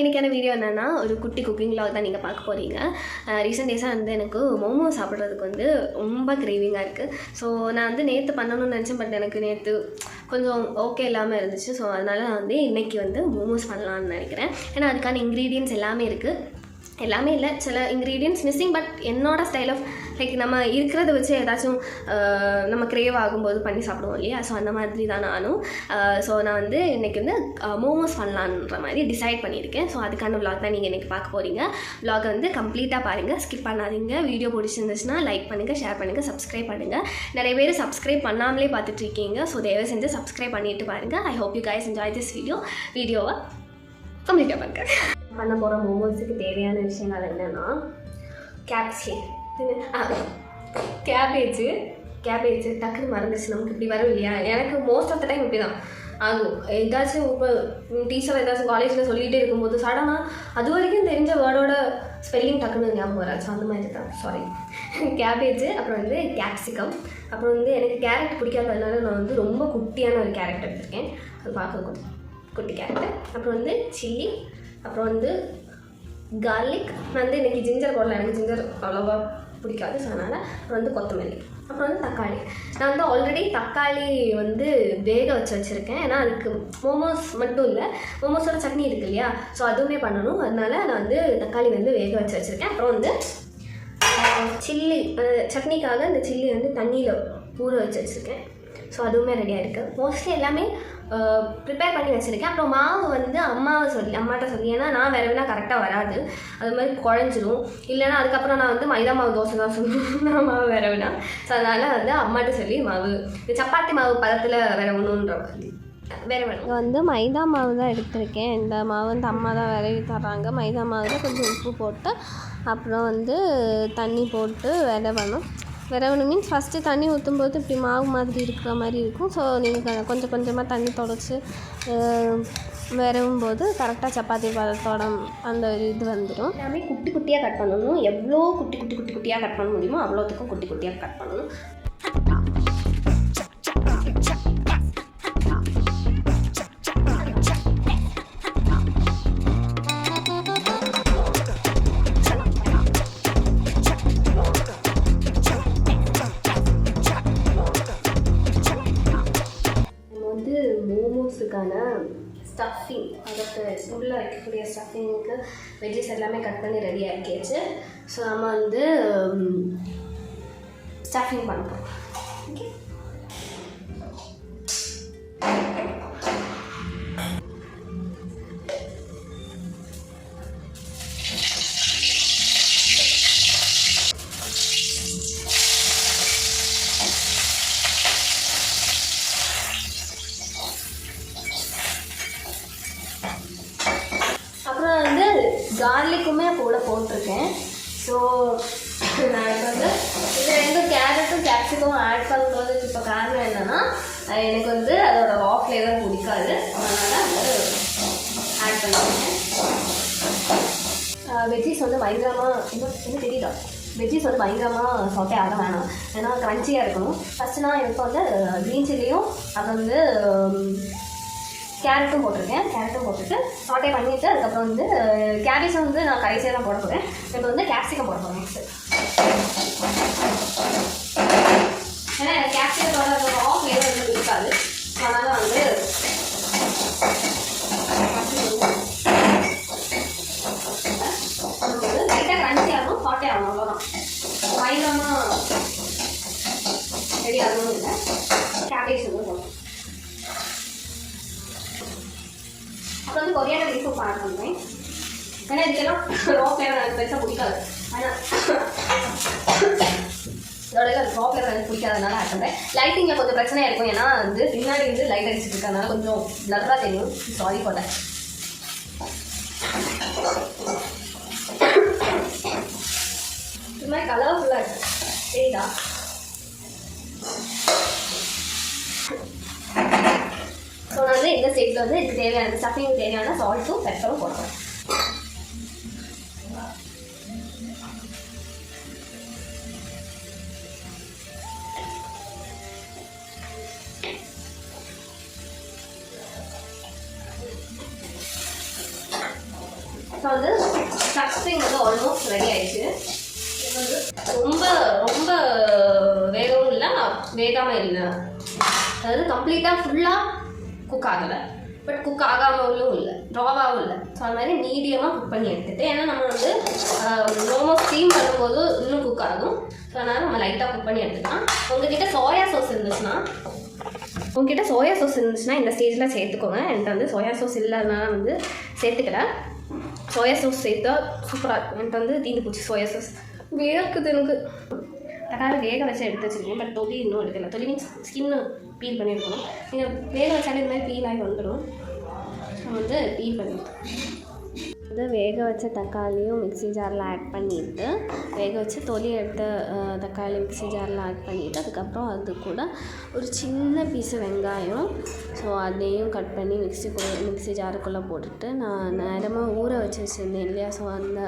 இன்றைக்கான வீடியோ என்னென்னா ஒரு குட்டி குக்கிங் vlog தான் நீங்கள் பார்க்க போகிறீங்க. ரீசெண்ட் டேஸாக வந்து எனக்கு மோமோ சாப்பிட்றதுக்கு வந்து ரொம்ப கிரேவிங்காக இருக்குது. ஸோ நான் வந்து நேற்று பண்ணணும்னு நினச்சேன், பட் எனக்கு நேற்று கொஞ்சம் ஓகே இல்லாமல் இருந்துச்சு. ஸோ அதனால் நான் வந்து இன்றைக்கி வந்து மோமோஸ் பண்ணலான்னு நினைக்கிறேன். ஏன்னா அதுக்கான இன்க்ரீடியன்ட்ஸ் எல்லாமே இருக்குது. எல்லாமே இல்லை, சில இன்க்ரீடியன்ட்ஸ் மிஸ்ஸிங். பட் என்னோட ஸ்டைல் ஆஃப் லைக் நம்ம இருக்கிறத வச்சு ஏதாச்சும் நம்ம க்ரேவ் ஆகும்போது பண்ணி சாப்பிடுவோம் இல்லையா. ஸோ அந்த மாதிரி தான் நானும். ஸோ நான் வந்து இன்றைக்கி வந்து மோமோஸ் பண்ணலான்ற மாதிரி டிசைட் பண்ணியிருக்கேன். ஸோ அதுக்கான vlog தான் நீங்கள் இன்றைக்கி பார்க்க போகிறீங்க. vlog வந்து கம்ப்ளீட்டாக பாருங்கள், ஸ்கிப் பண்ணாதீங்க. வீடியோ பிடிச்சிருந்துச்சுன்னா லைக் பண்ணுங்கள், ஷேர் பண்ணுங்கள், சப்ஸ்கிரைப் பண்ணுங்கள். நிறைய பேர் சப்ஸ்கிரைப் பண்ணாமலே பார்த்துட்ருக்கீங்க. ஸோ தயவு செஞ்சு சப்ஸ்கிரைப் பண்ணிட்டு பாருங்கள். I hope you guys enjoy this வீடியோவை கம்ப்ளீட்டாக பாருங்கள். பண்ண போகிற மோமோஸுக்கு தேவையான விஷயங்கள் என்னென்னா கேபேஜ் டக்குன்னு மறந்துச்சு. நமக்கு இப்படி வரும் இல்லையா, எனக்கு மோஸ்ட் ஆஃப் த டைம் இப்படி தான் ஆகும். ஏதாச்சும் இப்போ டீச்சர் ஏதாச்சும் காலேஜில் சொல்லிகிட்டே இருக்கும்போது சடனாக அது வரைக்கும் தெரிஞ்ச வேர்டோட ஸ்பெல்லிங் டக்குன்னு ஞாபகம் வராச்சு. அந்த மாதிரி தான், சாரி. கேபேஜ், அப்புறம் வந்து கேப்சிகம், அப்புறம் வந்து எனக்கு கேரட் பிடிக்காததுனால நான் வந்து ரொம்ப குட்டியான ஒரு கேரட் எடுத்திருக்கேன். அது பார்க்க குட்டி கேரட்டு. அப்புறம் வந்து சில்லி, அப்புறம் வந்து கார்லிக். வந்து இன்றைக்கி ஜிஞ்சர் போடல, எனக்கு ஜிஞ்சர் அவ்வளோவா பிடிக்காது. ஸோ அதனால் அப்புறம் வந்து கொத்தமல்லி, அப்புறம் வந்து தக்காளி. நான் வந்து ஆல்ரெடி தக்காளி வந்து வேக வச்சுருக்கேன். ஏன்னா அதுக்கு மோமோஸ் மட்டும் இல்லை, மோமோஸோட சட்னி இருக்குது இல்லையா, ஸோ அதுவுமே பண்ணணும். அதனால் நான் வந்து தக்காளி வந்து வேக வச்சுருக்கேன். அப்புறம் வந்து சில்லி சட்னிக்காக இந்த சில்லி வந்து தண்ணியில் ஊற வச்சுருக்கேன். ஸோ அதுவுமே ரெடியாக இருக்குது. மோஸ்ட்லி எல்லாமே ப்ரிப்பேர் பண்ணி வச்சுருக்கேன். அப்புறம் மாவு வந்து அம்மாட்ட சொல்லி, ஏன்னா நான் வேறவினா கரெக்டாக வராது, அது மாதிரி குழஞ்சிடும். இல்லைனா அதுக்கப்புறம் நான் வந்து மைதா மாவு தோசை தான் சொல்லணும், நான் மாவு வேறவினா. ஸோ அதனால் வந்து அம்மாட்ட சொல்லி மாவு சப்பாத்தி மாவு பதத்தில் வேறவணுன்ற மாதிரி வேறவணும். வந்து மைதா மாவு தான் எடுத்திருக்கேன். இந்த மாவு வந்து அம்மா தான் விரவி தர்றாங்க. மைதா மாவில் கொஞ்சம் உப்பு போட்டு அப்புறம் வந்து தண்ணி போட்டு விரவணும். மீன்ஸ் ஃபஸ்ட்டு தண்ணி ஊற்றும்போது இப்படி மாவு மாதிரி இருக்கிற மாதிரி இருக்கும். ஸோ நீங்கள் கொஞ்சம் கொஞ்சமாக தண்ணி தொடச்சி விரவும் போது கரெக்டாக சப்பாத்தி பதத்தோட அந்த இது வந்துடும். எல்லாமே குட்டி குட்டியாக கட் பண்ணணும். எவ்வளோ குட்டியாக கட் பண்ண முடியுமோ அவ்வளோத்துக்கும் குட்டி குட்டியாக கட் பண்ணணும். மோமோஸுக்கான ஸ்டஃபிங், அதுக்கு உள்ளே வைக்கக்கூடிய ஸ்டஃபிங்க்கு வெஜ்ஜஸ் எல்லாமே கட் பண்ணி ரெடி ஆக்கியாச்சு. ஸோ நம்ம வந்து ஸ்டஃபிங் பண்ணுறோம். ஓகே, கார்லிக்குமே கூட போட்டிருக்கேன். ஸோ நான் இப்போ வந்து இது ரெண்டும் கேரட்டும் கேப்சிகம் ஆட் பண்ணுறது இப்போ காரணம் என்னென்னா, எனக்கு வந்து அதோட ரா ஃப்ளேவர் பிடிக்காது. அதனால் வந்து ஆட் பண்ணிக்கிறேன். வெஜ்ஜீஸ் வந்து பயங்கரமாக இன்னும் தெரியுதா, வெஜ்ஜீஸ் வந்து பயங்கரமாக சாப்பிட்டே ஆக வேணாம், ஏன்னா க்ரன்ச்சியாக இருக்கணும். ஃபஸ்ட்டு நான் இப்போ வந்து க்ரீன் சில்லியும் அப்புறம் வந்து கேரட்டும் போட்டுட்டு சாட்டே பண்ணிவிட்டு அதுக்கப்புறம் வந்து கேபேஜும் வந்து நான் கடைசியாக தான் போட போகிறேன். இப்போ வந்து கேப்சிகம் போட போகிறேன் நெக்ஸ்ட்டு. ஏன்னா எனக்கு கேப்சிகத்தோட ரா ஃப்ளேவர் வந்து இருக்காது. அதனால் வந்து லைட்டாக க்ரன்ச்சி ஆகணும், சாட்டே ஆகணும், அவ்வளோதான். பயங்கரமாக ரெடி ஆகணும் இல்லை. கேபேஜ் வந்து போடணும். அப்புறம் வந்து கொரியாண்டர் லீஃபும் ஆட் பண்ணுவேன். ஏன்னா இதுக்கெல்லாம் ரா ஃப்ளேவர் எனக்கு பெருசாக பிடிக்காது. ஆனால் இதோட ரா ஃப்ளேவர் எனக்கு பிடிக்காதனால ஆட் பண்ணுறேன். லைட்டிங்கில் கொஞ்சம் பிரச்சனையாக இருக்கும், ஏன்னா வந்து பின்னாடி வந்து லைட் அடிச்சுட்டு இருக்கனால கொஞ்சம் பிளர்ராக தெரியும். Sorry for that. இது மாதிரி கலர்ஃபுல்லாக இருக்குது, சரிதா? ஸோ நான் வந்து இந்த ஸ்டேஜில் வந்து இதுக்கு தேவையான ஸ்டஃபிங்க்கு தேவையான சால்ட்டும் பெப்பரும் போடுறேன். வந்து ஸ்டஃபிங் வந்து ஆல்மோஸ்ட் ரெடி ஆயிடுச்சு. இது வந்து ரொம்ப ரொம்ப வேகவும் இல்லை, வேகாமல் இல்லை, அதாவது கம்ப்ளீட்டாக ஃபுல்லாக குக் ஆகலை, பட் குக் ஆகாமலும் இல்லை, ராவாகவும் இல்லை. ஸோ அது மாதிரி மீடியமாக குக் பண்ணி எடுத்துகிட்டு, ஏன்னா நம்ம வந்து ரொம்ப ஸ்டீம் பண்ணும்போது இன்னும் குக் ஆகும். ஸோ அதனால் நம்ம லைட்டாக குக் பண்ணி எடுத்துக்கலாம். உங்ககிட்ட சோயா சாஸ் இருந்துச்சுன்னா இந்த ஸ்டேஜில் சேர்த்துக்கோங்க. என்கிட்ட வந்து சோயா சாஸ் இல்லாதனால வந்து சேர்த்துக்கல. சோயா சாஸ் சேர்த்தா சூப்பராக இருக்கும். என்கிட்ட வந்து தீந்து போச்சு சோயா சாஸ். வேர்க்குது எனக்கு. தக்காளி வேக வச்சு எடுத்து வச்சுருக்கேன், பட் தொலி இன்னும் எடுக்கல. தொலி மீன்ஸ் ஸ்கின்னு பீல் பண்ணியிருக்கணும். நீங்கள் வேக வச்சாலே இந்த மாதிரி பீல் ஆகி வந்துடும். வந்து பீல் பண்ணிவிட்டு வந்து வேக வச்ச தக்காளியும் மிக்ஸி ஜாரில் ஆட் பண்ணிவிட்டு, வேக வச்சு தொலி எடுத்த தக்காளி மிக்ஸி ஜாரில் ஆட் பண்ணிவிட்டு, அதுக்கப்புறம் அது கூட ஒரு சின்ன பீஸு வெங்காயம், ஸோ அதையும் கட் பண்ணி மிக்ஸி ஜாருக்குள்ளே போட்டுட்டு, நான் நேரமாக ஊற வச்சு வச்சுருந்தேன் இல்லையா, ஸோ அந்த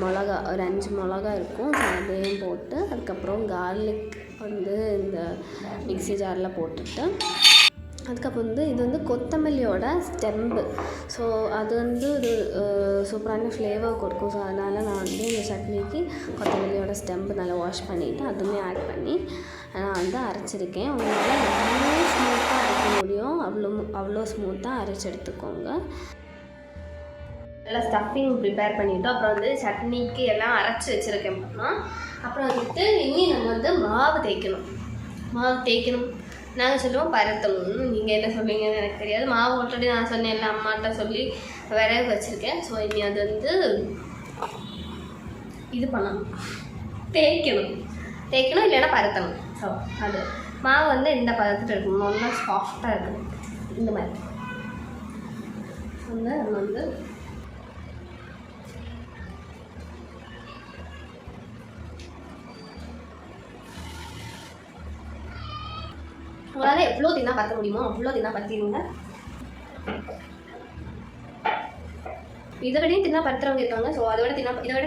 மிளகா ஒரு 5 மிளகா இருக்கும், ஸோ அதையும் போட்டு, அதுக்கப்புறம் கார்லிக் வந்து இந்த மிக்ஸி ஜாரில் போட்டுட்டு, அதுக்கப்புறம் வந்து இது வந்து கொத்தமல்லியோட ஸ்டெம்பு. ஸோ அது வந்து ஒரு சூப்பரான ஃப்ளேவர் கொடுக்கும். ஸோ அதனால் நான் வந்து இந்த சட்னிக்கு கொத்தமல்லியோட ஸ்டெம்பு நல்லா வாஷ் பண்ணிவிட்டு அதுவுமே ஆட் பண்ணி நான் வந்து அரைச்சிருக்கேன். உங்களால் எவ்வளோ ஸ்மூத்தாக அரைக்க முடியும் அவ்வளோ ஸ்மூத்தாக அரைச்சி எடுத்துக்கோங்க. நல்லா ஸ்டஃபிங் ப்ரிப்பேர் பண்ணிவிட்டு, அப்புறம் வந்து சட்னிக்கு எல்லாம் அரைச்சி வச்சுருக்கேன். அப்புறம் வந்துட்டு இனி நம்ம வந்து மாவு தேய்க்கணும். நாங்கள் சொல்லுவோம் பரத்தணும்னு, நீங்கள் என்ன சொல்லுவீங்கன்னு எனக்கு தெரியாது. மாவு ஆல்ரெடி நான் சொன்னேன் இல்லை, அம்மாட்ட சொல்லி விறகு வச்சுருக்கேன். ஸோ இனி அது வந்து இது பண்ணணும், தேய்க்கணும் இல்லைன்னா பரத்தணும். ஸோ அது மாவு வந்து இந்த பதத்தில் இருக்கணும், நல்லா சாஃப்டாக இருக்கணும். இந்த மாதிரி வந்து நம்ம வந்து உங்களால் எவ்வளோ தின்னா பற்ற முடியுமோ அவ்வளோ தின்னா பற்றிடுங்க. இதை விடையும் தின்னா பருத்துறவங்க இருக்காங்க. ஸோ இதை விட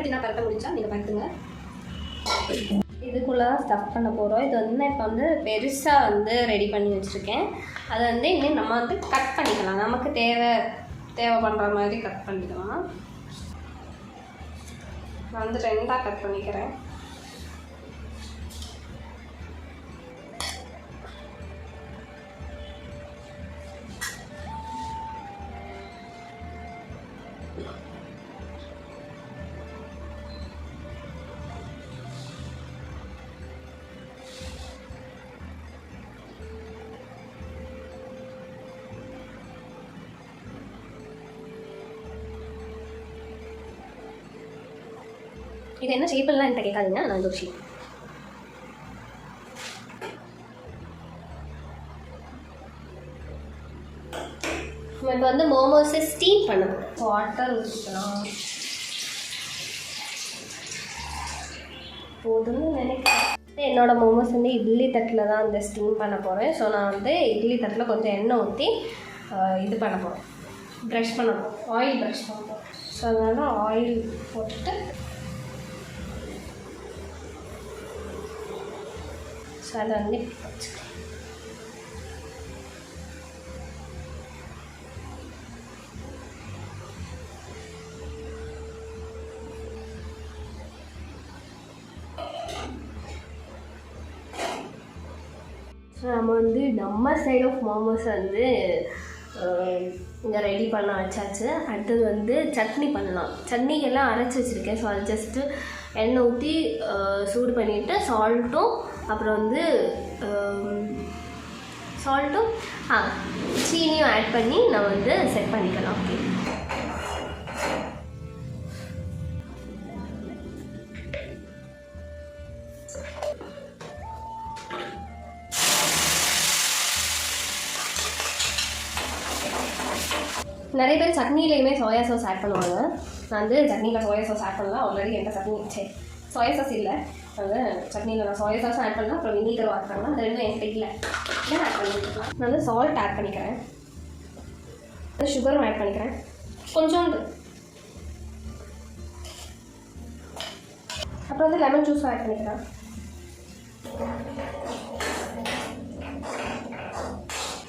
தின்னா பருத்த முடிஞ்சா நீங்கள் பருத்துங்க. இதுக்குள்ளே தான் ஸ்டஃப் பண்ண போகிறோம். இது வந்து நான் இப்போ வந்து பெருசாக வந்து ரெடி பண்ணி வச்சுருக்கேன். அதை வந்து இன்னும் நம்ம வந்து கட் பண்ணிக்கலாம், நமக்கு தேவை பண்ணுற மாதிரி கட் பண்ணிக்கலாம். நான் வந்து 2ஆக கட் பண்ணிக்கிறேன். இது என்ன ஷேப்லாம் என்கிட்ட கேட்காதீங்க, நான் இந்த ஒரு ஷேப். இப்போ வந்து மோமோஸை ஸ்டீம் பண்ணணும். வாட்டர் ஊற்றிக்கலாம் போதும்னு நினைக்கிறேன். என்னோடய மோமோஸ் வந்து இட்லி தட்டில் தான் வந்து ஸ்டீம் பண்ண போகிறேன். ஸோ நான் வந்து இட்லி தட்டில் கொஞ்சம் எண்ணெய் ஊற்றி இது பண்ண போகிறேன், ப்ரஷ் பண்ணணும், ஆயில் ப்ரஷ் பண்ண போகிறேன். ஸோ அதனால் ஆயில் போட்டுட்டு ஸோ அதை வந்து வச்சுக்கலாம். ஸோ நம்ம வந்து நம்ம சைட் ஆஃப் மோமோஸ் வந்து இங்கே ரெடி பண்ண வச்சாச்சு. அடுத்தது வந்து சட்னி பண்ணலாம். சட்னிக்கெல்லாம் அரைச்சி வச்சுருக்கேன். ஸோ அது ஜஸ்ட்டு எண்ணெய் ஊற்றி சூடு பண்ணிவிட்டு சால்ட்டும் அப்புறம் வந்து சீனியும் ஆட் பண்ணி நான் வந்து செட் பண்ணிக்கலாம். ஓகே, நிறைய பேர் சட்னிலையுமே சோயா சாஸ் ஆட் பண்ணுவாங்க. நான் வந்து சட்னியில் சோயா சாஸ் ஆட் பண்ணலாம். ஆல்ரெடி என்கிட்ட சோயா சாஸ் இல்லை, வந்து சட்னியில் நான் சோயா சாஸும் ஆட் பண்ணலாம், அப்புறம் வினிகரும் ஆட் பண்ணலாம். அது ரெண்டும் என்கிட்ட இல்லை ஆட் பண்ணிக்கலாம். நான் வந்து சால்ட் ஆட் பண்ணிக்கிறேன், சுகரும் ஆட் பண்ணிக்கிறேன் கொஞ்சோண்டு. அப்புறம் வந்து லெமன் ஜூஸும் ஆட் பண்ணிக்கிறேன்.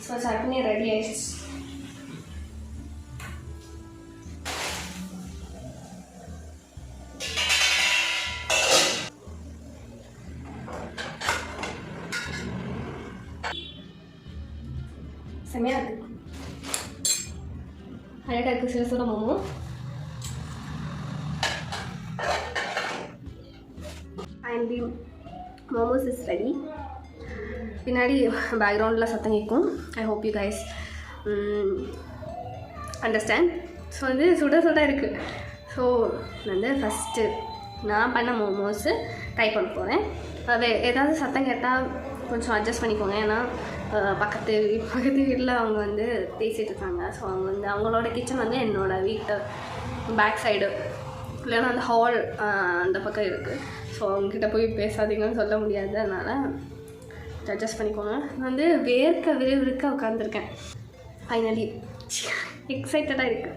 ஸோ சட்னி ரெடி ஆயிடுச்சு. செம்மையாக இருக்குது. அழகாக இருக்குது சுட சுட momo. And the momos is ready. பின்னாடி பேக்ரவுண்டில் சத்தம் கேட்கும். I hope you guys understand. So வந்து சுட சுட இருக்குது. ஸோ வந்து ஃபஸ்ட்டு நான் பண்ண மோமோஸு ட்ரை பண்ண போகிறேன். அது ஏதாவது சத்தம் கேட்டால் கொஞ்சம் அட்ஜஸ்ட் பண்ணிக்கோங்க. ஏன்னா பக்கத்து வீட்டில் அவங்க வந்து பேசிகிட்டு இருக்காங்க. ஸோ அவங்க வந்து அவங்களோட கிச்சன் வந்து என்னோடய வீட்டு பேக் சைடு இல்லைன்னா அந்த ஹால் அந்த பக்கம் இருக்குது. ஸோ அவங்கக்கிட்ட போய் பேசாதீங்கன்னு சொல்ல முடியாது. அதனால் அட்ஜஸ்ட் பண்ணிக்கோங்க. நான் வந்து விறுவிறுக்க உட்காந்துருக்கேன். ஃபைனலி எக்ஸைட்டடாக இருக்குது.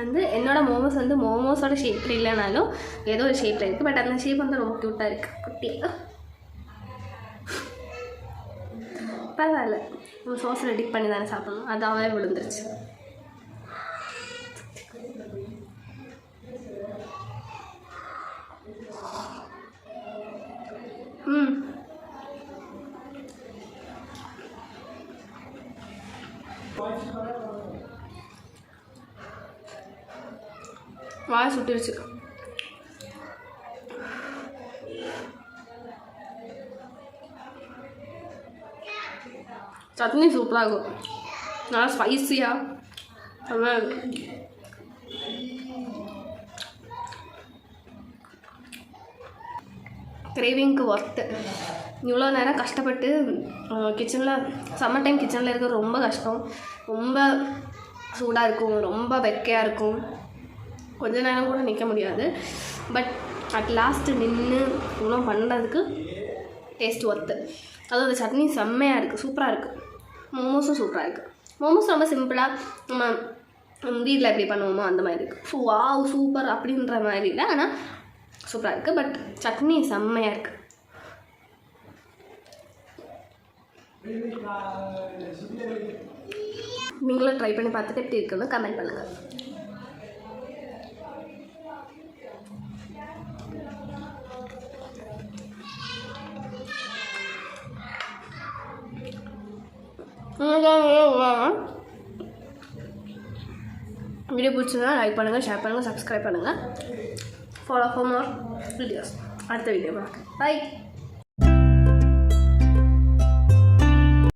வந்து என்னோடய மோமோஸ் வந்து மோமோஸோட ஷேப்பில் இல்லைனாலும் ஏதோ ஒரு ஷேப்பில் இருக்குது. பட் அந்த ஷேப் வந்து ரொம்ப க்யூட்டாக இருக்குது. குட்டியாக பரவாயில்ல. நம்ம சோஸில் டிப் பண்ணி தானே சாப்பிடணும். அதாவே விழுந்துருச்சு. வாய் சுட்டுருச்சு. சட்னி சூப்பராக இருக்கும். நல்லா ஸ்பைஸியாக நல்லா கிரேவிங்க்கு ஒர்த்து. இவ்வளோ நேரம் கஷ்டப்பட்டு கிச்சனில் சம்மர் டைம் கிச்சனில் இருக்க ரொம்ப கஷ்டம். ரொம்ப சூடாக இருக்கும், ரொம்ப வெக்கையாக இருக்கும், கொஞ்ச நேரம் கூட நிற்க முடியாது. பட் அட் லாஸ்ட்டு நின்று இவ்வளோ பண்ணுறதுக்கு டேஸ்ட் ஒர்த்து. அதுவும் அந்த சட்னி செம்மையாக இருக்குது, சூப்பராக இருக்குது. மோமோஸும் சூப்பராக இருக்குது. மோமோஸ் ரொம்ப சிம்பிளாக நம்ம வீட்டில் எப்படி பண்ணுவோமோ அந்த மாதிரி இருக்குது. ஸோ வாவ் சூப்பர் அப்படின்ற மாதிரி இல்லை, ஆனால் சூப்பராக இருக்குது. பட் சட்னி செம்மையாக இருக்குது. நீங்களும் ட்ரை பண்ணி பார்த்துட்டு எப்படி இருக்குன்னு கமெண்ட் பண்ணுங்கள். வீடியோ பிடிச்சதுன்னா லைக் பண்ணுங்கள், ஷேர் பண்ணுங்கள், சப்ஸ்கிரைப் பண்ணுங்கள். Follow for more videos. அடுத்த வீடியோ பார்க்க. பை.